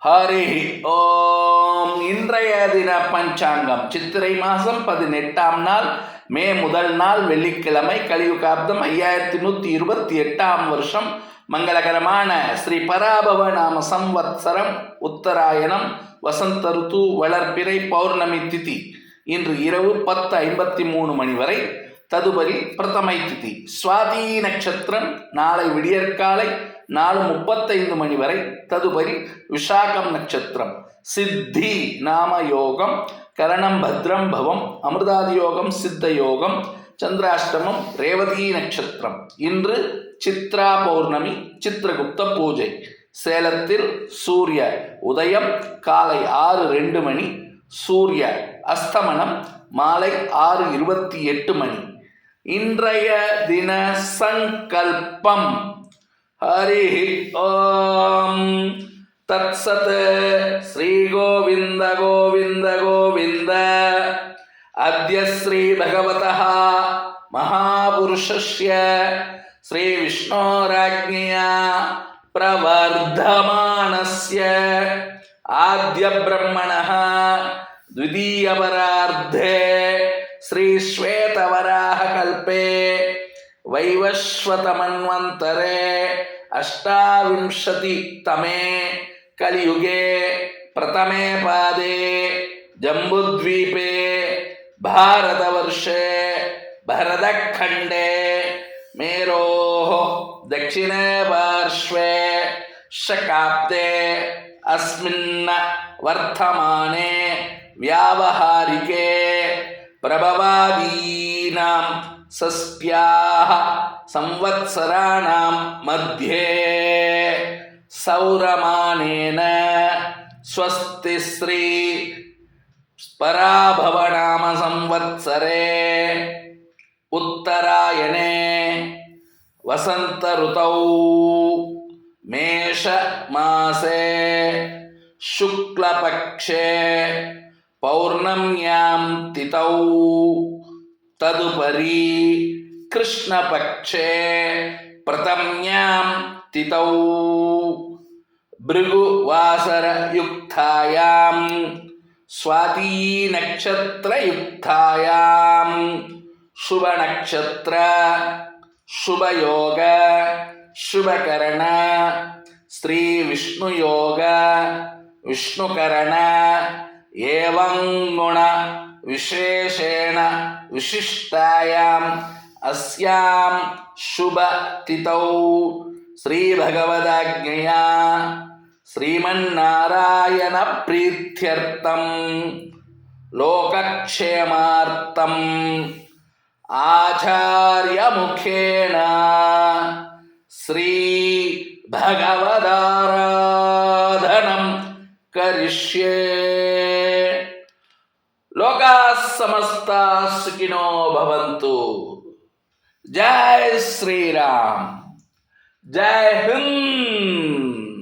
ஹரி ஓம். இன்றைய தின பஞ்சாங்கம் சித்திரை மாதம் 18ஆம் நாள், மே முதல் நாள், வெள்ளிக்கிழமை, கலியுகாப்தம் 5128ஆம் வருஷம், மங்களகரமான ஸ்ரீ பராபவ நாம சம்வத்சரம், உத்தராயணம், வசந்த ருத்து, வளர்பிறை, பௌர்ணமி திதி. இன்று இரவு 10:53 மணி வரை. ததுபரி பிரதமை திதி. சுவாதி நட்சத்திரம் நாளை விடியற்காலை 4:35 மணி வரை. ததுபரி விஷாகம் நட்சத்திரம். சித்தி நாம யோகம், கரணம் பத்ரம் பவம், அமிர்தாதி யோகம், சித்த யோகம், சந்திராஷ்டமம், ரேவதி நட்சத்திரம். இன்று சித்ரா பௌர்ணமி, சித்திரகுப்த பூஜை. சேலத்தில் சூரிய உதயம் காலை 6:02 மணி, சூரிய அஸ்தமனம் மாலை 6:28 மணி. இன்றைய தின சங்கல்பம். ஹரி ஓம் தத்சத். ஸ்ரீ கோவிந்த கோவிந்த கோவிந்த. அத்ய ஸ்ரீ பகவதः மகாபுருஷஸ்ய ஸ்ரீ விஷ்ணோராஜ்ஞயா பிரவர்தமானஸ்ய ஆத்ய பிரம்மணः द्वितीयपरार्धे श्री श्वेतवराह कल्पे वैवस्वतमन्वन्तरे 28तमे कलियुगे प्रथमे पादे जम्बुद्वीपे भारतवर्षे भरतखण्डे मेरोः दक्षिणे पार्श्वे शकाब्दे अस्मिन् वर्तमाने व्यावहारिके प्रभवादीनां षष्ट्याः संवत्सराणां मध्ये सौरमानेन स्वस्ति श्री पराभवनाम संवत्सरे उत्तरायणे वसंत ऋतौ मेष मासे शुक्लपक्षे पौर्णम्यां तिथौ तदुपरि कृष्णपक्षे प्रथम्यां तिथौ भृगुवासरयुक्तायां स्वाती नक्षत्रयुक्तायां शुभनक्षत्र शुभयोग शुभकरण श्री विष्णुयोग विष्णुकरण एवं गुण विशेषेण विशिष्टायाम् अस्यां शुभ तिथौ श्री भगवदाज्ञया श्रीमन्नारायण प्रीत्यर्थं लोकक्षेमार्थं आचार्य मुखेन श्री भगवदाराधनं करिष्ये। लोकाः समस्ताः सुखिनो भवन्तु। जय श्री राम, जय हिंद।